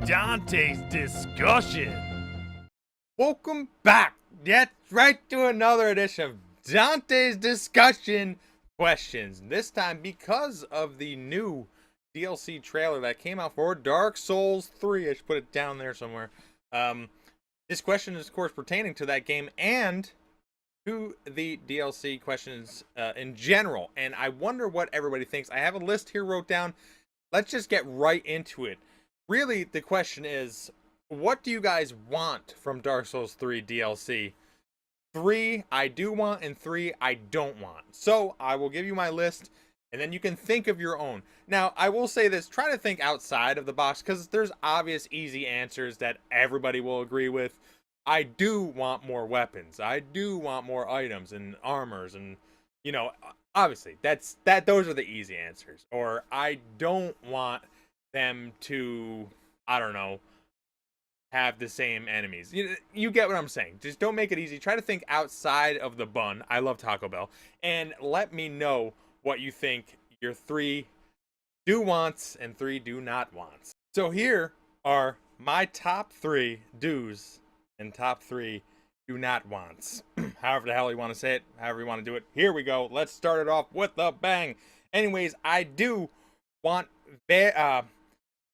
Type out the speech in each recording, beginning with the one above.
Dante's discussion. Welcome back, yet right to another edition of Dante's discussion questions. This time because of the new DLC trailer that came out for Dark Souls 3. I should put it down there somewhere. This question is, of course, pertaining to that game and to the DLC questions in general. And I wonder what everybody thinks. I have a list here wrote down. Let's just get right into it. Really, the question is, what do you guys want from Dark Souls 3 DLC? 3 I do want, and 3 I don't want. So I will give you my list, and then you can think of your own. Now, I will say this, try to think outside of the box, because there's obvious easy answers that everybody will agree with. I do want more weapons. I do want more items and armors, and, you know, obviously, those are the easy answers. Or, I don't want them to, I don't know, have the same enemies. You get what I'm saying. Just don't make it easy. Try to think outside of the bun. I love Taco Bell. And let me know what you think your 3 do wants and 3 do not wants. So here are my top 3 do's and top 3 do not wants. However the hell you want to say it, however you want to do it. Here we go. Let's start it off with a bang. Anyways, I do want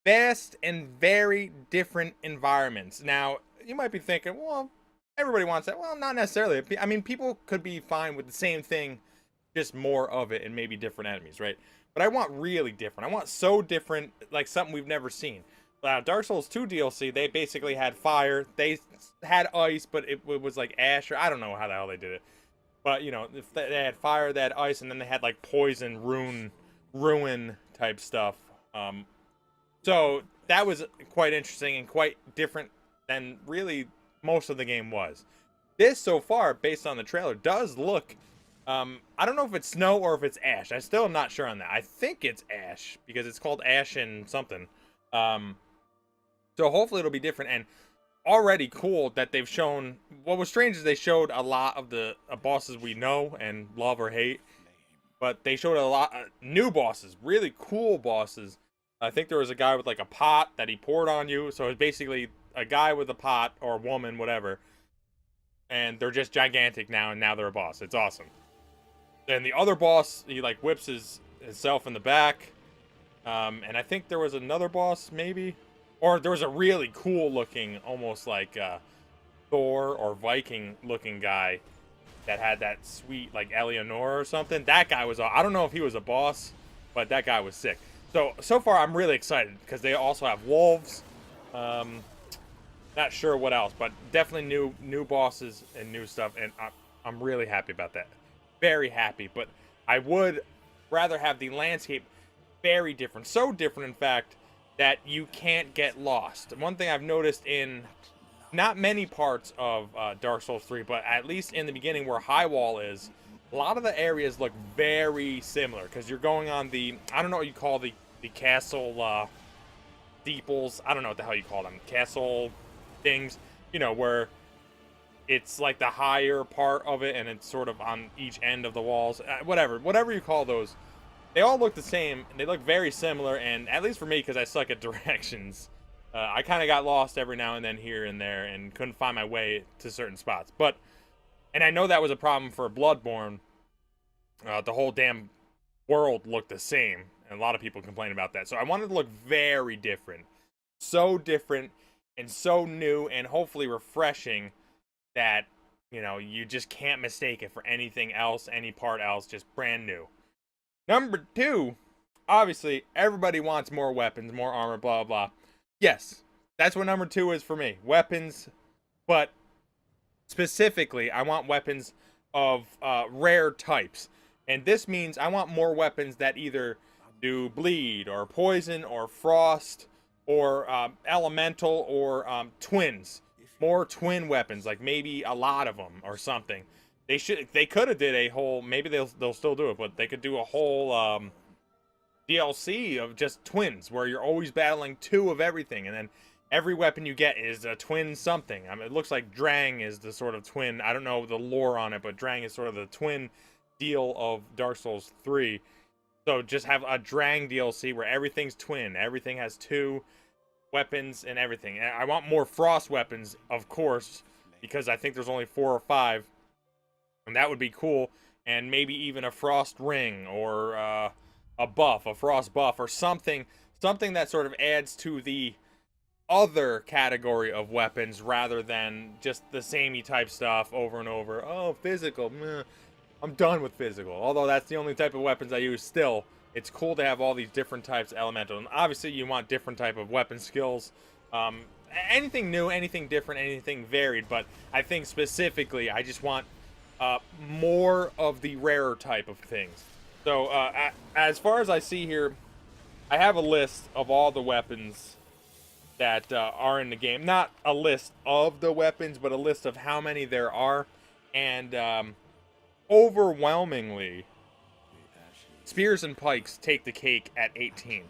vast and very different environments. Now, you might be thinking, well, everybody wants that. Well, not necessarily. I mean, people could be fine with the same thing, just more of it and maybe different enemies, right? But I want really different. I want so different, like something we've never seen. Dark Souls 2 DLC, they basically had fire. They had ice, but it was like ash, or I don't know how the hell they did it. But, you know, they had fire, they had ice, and then they had like poison, ruin type stuff. So that was quite interesting and quite different than really most of the game was. This, so far, based on the trailer, does look, I don't know if it's snow or if it's ash. I still am not sure on that. I think it's ash, because it's called Ash and something. So hopefully it'll be different, and already cool that they've shown, what was strange is they showed a lot of the bosses we know and love or hate, but they showed a lot of new bosses, really cool bosses. I think there was a guy with like a pot that he poured on you. So it's basically a guy with a pot or a woman, whatever. And they're just gigantic now, and now they're a boss. It's awesome. Then the other boss, he like whips himself in the back. And I think there was another boss, maybe. Or there was a really cool looking, almost like Thor or Viking looking guy that had that sweet, like Eleanor or something. That guy was, I don't know if he was a boss, but that guy was sick. So far, I'm really excited because they also have wolves. Not sure what else, but definitely new bosses and new stuff, and I'm really happy about that. Very happy, but I would rather have the landscape very different. So different, in fact, that you can't get lost. One thing I've noticed in not many parts of Dark Souls 3, but at least in the beginning where High Wall is, a lot of the areas look very similar because you're going on the, I don't know what you call the castle steeples. I don't know what the hell you call them. Castle things, you know, where it's like the higher part of it and it's sort of on each end of the walls. Whatever you call those. They all look the same and they look very similar, and at least for me, because I suck at directions, I kind of got lost every now and then here and there and couldn't find my way to certain spots. And I know that was a problem for Bloodborne. The whole damn world looked the same. And a lot of people complain about that. So I wanted to look very different. So different and so new and hopefully refreshing that, you know, you just can't mistake it for anything else, any part else, just brand new. Number 2, obviously, everybody wants more weapons, more armor, blah, blah. Yes, that's what number 2 is for me. Weapons, but specifically, I want weapons of rare types. And this means I want more weapons that either do bleed or poison or frost or elemental or twins. More twin weapons, like maybe a lot of them or something. They could have did a whole, maybe they'll still do it, but they could do a whole DLC of just twins where you're always battling 2 of everything, and then every weapon you get is a twin something. I mean, it looks like Drang is the sort of twin. I don't know the lore on it, but Drang is sort of the twin deal of Dark Souls 3. So just have a Drang DLC where everything's twin. Everything has 2 weapons and everything. And I want more frost weapons, of course, because I think there's only 4 or 5, and that would be cool. And maybe even a frost ring or a frost buff, or something that sort of adds to the other category of weapons rather than just the samey type stuff over and over. Oh, physical. Meh. I'm done with physical. Although that's the only type of weapons I use still. It's cool to have all these different types of elemental. And obviously you want different type of weapon skills. Anything new, anything different, anything varied. But I think specifically I just want more of the rarer type of things. So as far as I see here, I have a list of all the weapons that are in the game. Not a list of the weapons, but a list of how many there are. And overwhelmingly, spears and pikes take the cake at 18.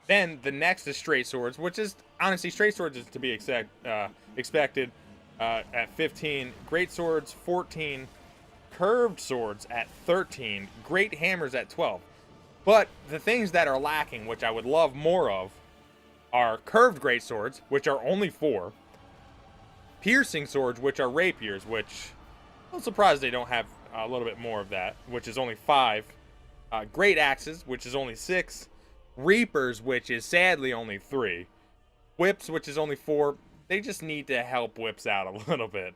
Then the next is straight swords, which is honestly, straight swords is to be expected at 15. Great swords 14. Curved swords at 13. Great hammers at 12. But the things that are lacking, which I would love more of, are curved great swords, which are only 4. Piercing swords, which are rapiers, which I'm surprised they don't have a little bit more of that, which is only 5. Great axes, which is only 6. Reapers, which is sadly only 3. Whips, which is only 4. They just need to help whips out a little bit.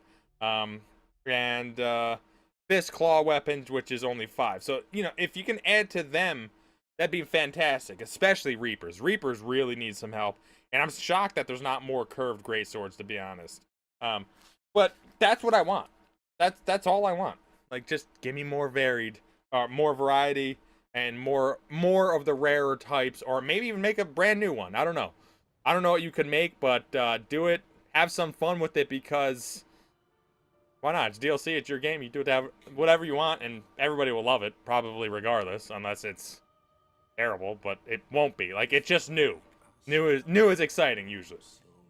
And fist claw weapons, which is only 5. So, you know, if you can add to them, that'd be fantastic, especially Reapers. Reapers really need some help. And I'm shocked that there's not more curved greatswords, to be honest. But that's what I want. That's all I want. Like, just give me more more variety, and more of the rarer types, or maybe even make a brand new one. I don't know. I don't know what you could make, but do it. Have some fun with it, because why not? It's DLC. It's your game. You do it to have whatever you want, and everybody will love it, probably regardless, unless it's terrible. But it won't be. Like, it's just new. New is exciting usually.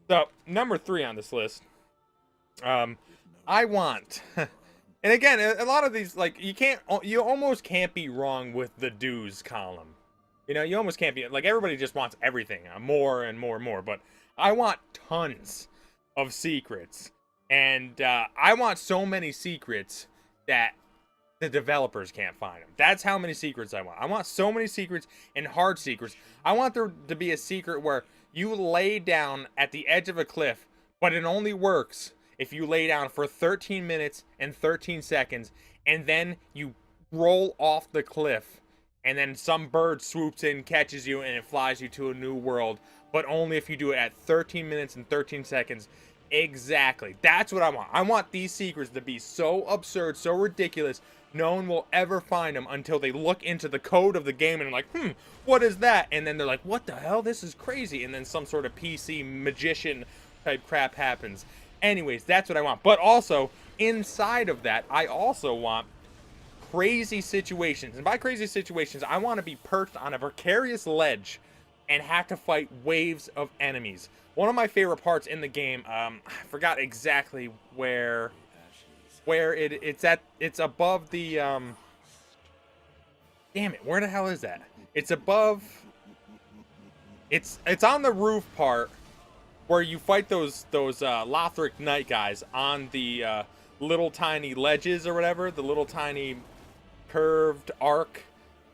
So number 3 on this list, I want. And again, a lot of these, like, you almost can't be wrong with the dues column. You know, you almost can't be, like, everybody just wants everything, more and more and more. But I want tons of secrets. And I want so many secrets that the developers can't find them. That's how many secrets I want. I want so many secrets, and hard secrets. I want there to be a secret where you lay down at the edge of a cliff, but it only works if you lay down for 13 minutes and 13 seconds, and then you roll off the cliff, and then some bird swoops in, catches you, and it flies you to a new world, but only if you do it at 13 minutes and 13 seconds. Exactly. That's what I want. I want these secrets to be so absurd, so ridiculous, no one will ever find them until they look into the code of the game and like, what is that? And then they're like, what the hell? This is crazy. And then some sort of PC magician type crap happens. Anyways, that's what I want. But also, inside of that, I also want crazy situations. And by crazy situations, I want to be perched on a precarious ledge and have to fight waves of enemies. One of my favorite parts in the game, I forgot exactly where it's at. It's above the, damn it, where the hell is that? It's above, it's on the roof part, where you fight those Lothric Knight guys on the little tiny ledges or whatever, the little tiny curved arc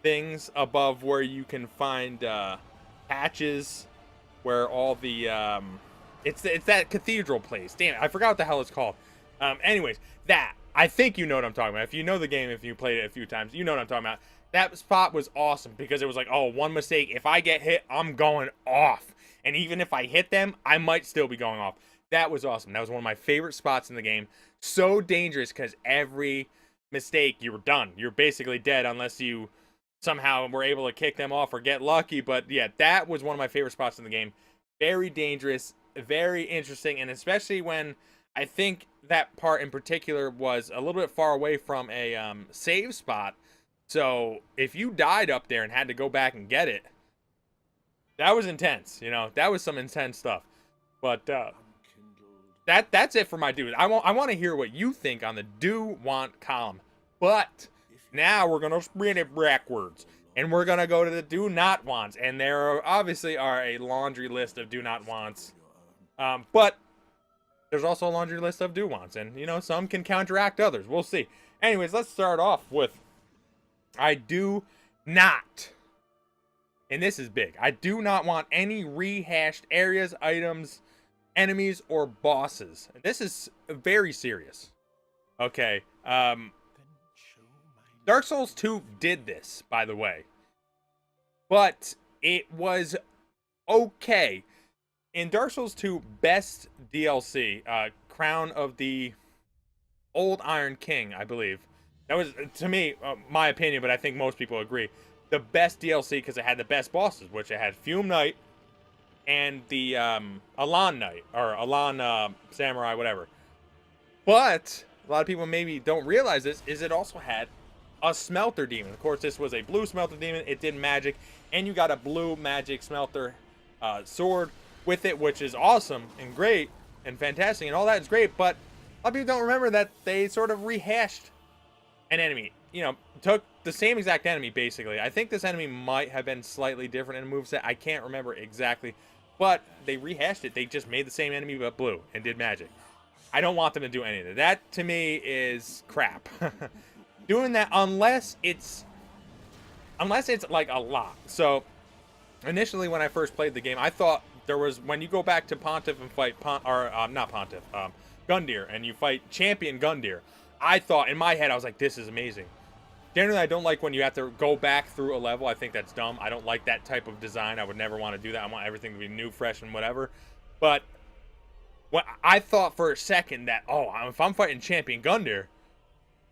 things above where you can find patches where all the it's that cathedral place. Damn it, I forgot what the hell it's called. Anyways, that, I think you know what I'm talking about. If you know the game, if you played it a few times, you know what I'm talking about. That spot was awesome because it was like, oh, one mistake, if I get hit, I'm going off. And even if I hit them, I might still be going off. That was awesome. That was one of my favorite spots in the game. So dangerous because every mistake, you were done. You're basically dead unless you somehow were able to kick them off or get lucky. But yeah, that was one of my favorite spots in the game. Very dangerous, very interesting, and especially when I think that part in particular was a little bit far away from a save spot. So if you died up there and had to go back and get it, that was intense, you know. That was some intense stuff. But that's it for my dude. I want to hear what you think on the do want column. But now we're gonna spin it backwards. And we're going to go to the do not wants. And there obviously are a laundry list of do not wants. But there's also a laundry list of do wants. And, you know, some can counteract others. We'll see. Anyways, let's start off with I do not. And this is big. I do not want any rehashed areas, items, enemies, or bosses. This is very serious. Okay. Dark Souls 2 did this, by the way. But it was okay. In Dark Souls 2 best DLC, Crown of the Old Iron King, I believe. That was, to me, my opinion, but I think most people agree, the best DLC because it had the best bosses, which it had Fume Knight and the Alan Knight, or Alan Samurai, whatever. But a lot of people maybe don't realize this, is it also had a Smelter Demon. Of course, this was a blue Smelter Demon. It did magic, and you got a blue magic Smelter sword with it, which is awesome and great and fantastic, and all that is great, but a lot of people don't remember that they sort of rehashed an enemy. You know, took the same exact enemy, basically. I think this enemy might have been slightly different in a moveset. I can't remember exactly, but they rehashed it. They just made the same enemy but blue and did magic. I don't want them to do any of that. That, to me, is crap. Doing that unless it's like a lot. So initially when I first played the game, I thought there was, when you go back to Pontiff and fight Gundyr, and you fight Champion Gundyr, I thought in my head, I was like, this is amazing. Generally, I don't like when you have to go back through a level. I think that's dumb. I don't like that type of design. I would never want to do that. I want everything to be new, fresh, and whatever. But what I thought for a second that, oh, if I'm fighting Champion Gundyr,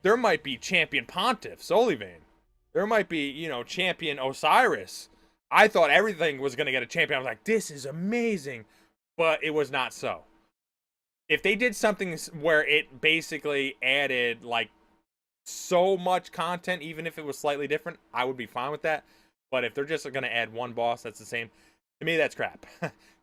there might be Champion Pontiff, Solivain. There might be, you know, Champion Osiris. I thought everything was going to get a champion. I was like, this is amazing. But it was not so. If they did something where it basically added, like, so much content, even if it was slightly different, I would be fine with that. But if they're just going to add one boss that's the same, to me, that's crap.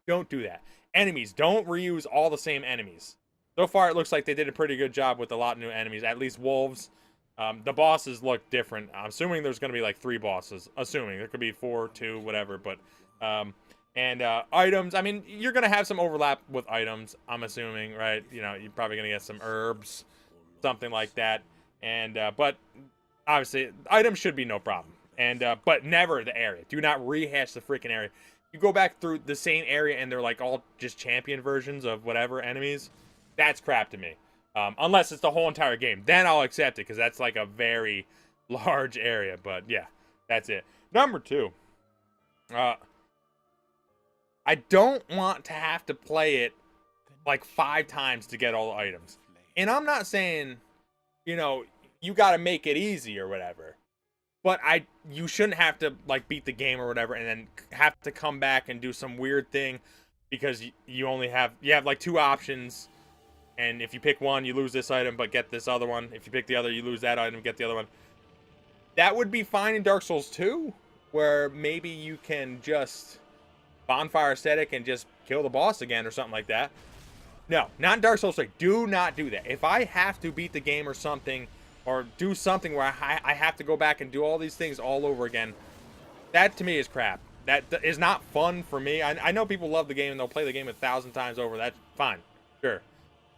Don't do that. Enemies. Don't reuse all the same enemies. So far, it looks like they did a pretty good job with a lot of new enemies, at least wolves. The bosses look different. I'm assuming there's going to be like 3 bosses. Assuming. There could be 4, 2, whatever. But items. I mean, you're going to have some overlap with items, I'm assuming, right? You know, you're probably going to get some herbs, something like that. But obviously, items should be no problem. But never the area. Do not rehash the freaking area. You go back through the same area and they're like all just champion versions of whatever enemies. That's crap to me. Unless it's the whole entire game. Then I'll accept it because that's like a very large area. But yeah, that's it. Number 2. I don't want to have to play it like 5 times to get all the items. And I'm not saying, you know, you got to make it easy or whatever. But you shouldn't have to like beat the game or whatever and then have to come back and do some weird thing because you have like 2 options. And if you pick one, you lose this item, but get this other one. If you pick the other, you lose that item, get the other one. That would be fine in Dark Souls 2, where maybe you can just bonfire aesthetic and just kill the boss again or something like that. No, not in Dark Souls 3. Do not do that. If I have to beat the game or something, or do something where I have to go back and do all these things all over again, that to me is crap. That is not fun for me. I know people love the game and they'll play the game 1,000 times over. That's fine. Sure.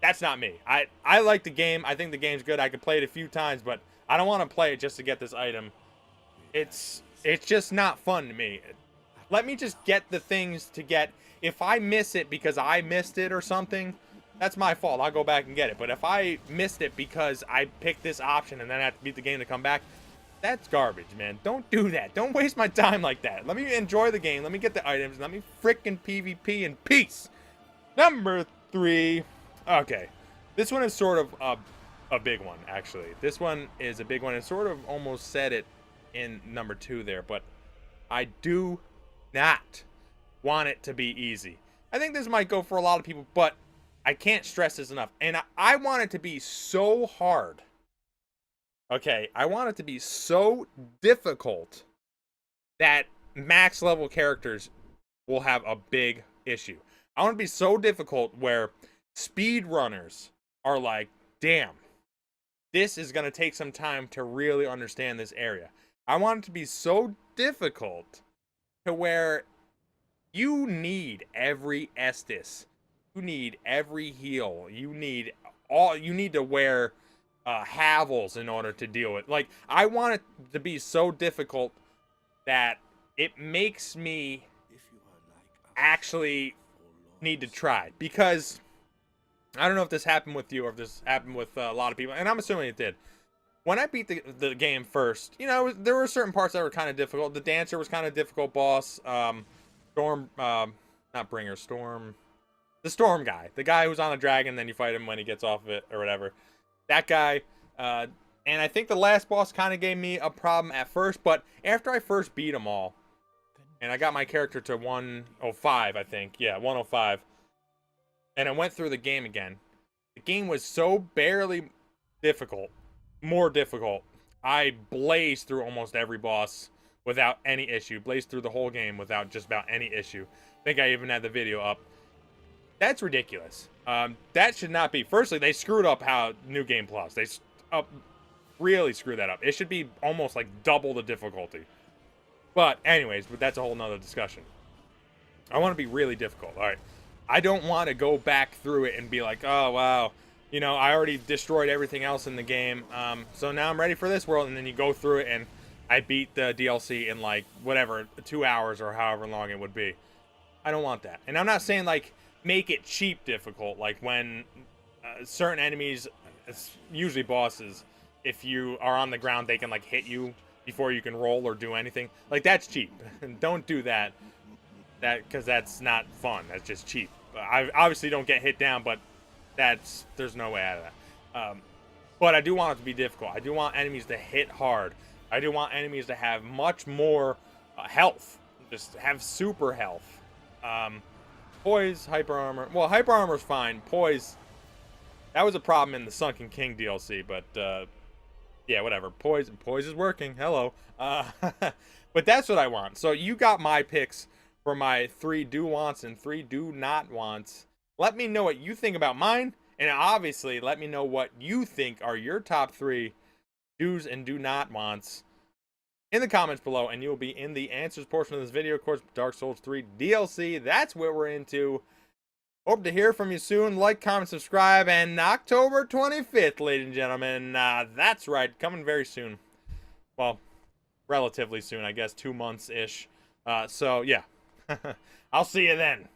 That's not me. I like the game. I think the game's good. I could play it a few times, but I don't want to play it just to get this item. It's just not fun to me. Let me just get the things to get. If I miss it because I missed it or something, that's my fault. I'll go back and get it. But if I missed it because I picked this option and then I have to beat the game to come back, that's garbage, man. Don't do that. Don't waste my time like that. Let me enjoy the game. Let me get the items. Let me frickin' PvP in peace. Number 3. Okay, this one is sort of a big one, actually. This one is a big one and sort of almost said it in number 2 there, but I do not want it to be easy. I think this might go for a lot of people, but I can't stress this enough. And I want it to be so hard. Okay, I want it to be so difficult that max level characters will have a big issue. I want it to be so difficult where speedrunners are like, damn, this is going to take some time to really understand this area. I want it to be so difficult to where you need every Estus. You need every heal. You need to wear Havels in order to deal with. Like, I want it to be so difficult that it makes me actually need to try. Because I don't know if this happened with you or if this happened with a lot of people, and I'm assuming it did. When I beat the game first, you know, there were certain parts that were kind of difficult. The Dancer was kind of difficult boss. Storm, not Bringer, Storm, the Storm guy. The guy who's on a dragon, then you fight him when he gets off of it or whatever. That guy, and I think the last boss kind of gave me a problem at first, but after I first beat them all, and I got my character to 105, I think. Yeah, 105. And I went through the game again. The game was so barely difficult. More difficult. I blazed through almost every boss without any issue. Blazed through the whole game without just about any issue. I think I even had the video up. That's ridiculous. That should not be. Firstly, they screwed up how New Game Plus. They really screwed that up. It should be almost like double the difficulty. But anyways, that's a whole nother discussion. I want to be really difficult. All right. I don't want to go back through it and be like, oh, wow. You know, I already destroyed everything else in the game, so now I'm ready for this world. And then you go through it, and I beat the DLC in, like, whatever, 2 hours or however long it would be. I don't want that. And I'm not saying, like, make it cheap difficult, like when certain enemies, it's usually bosses, if you are on the ground, they can, like, hit you before you can roll or do anything. Like, that's cheap. Don't do that. Because that's not fun. That's just cheap. I obviously don't get hit down, but there's no way out of that. But I do want it to be difficult. I do want enemies to hit hard. I do want enemies to have much more health. Just have super health. Poise, hyper armor. Well, hyper armor's fine. Poise, that was a problem in the Sunken King DLC, but yeah, whatever. Poise is working. Hello. But that's what I want. So you got my picks for my 3 do wants and 3 do not wants. Let me know what you think about mine, and obviously let me know what you think are your top 3 do's and do not wants in the comments below, and you'll be in the answers portion of this video. Of course, Dark Souls 3 DLC, that's what we're into. Hope to hear from you soon. Like, comment, subscribe, and October 25th, ladies and gentlemen. That's right, coming very soon. Well, relatively soon, I guess, 2 months-ish. So, yeah. I'll see you then.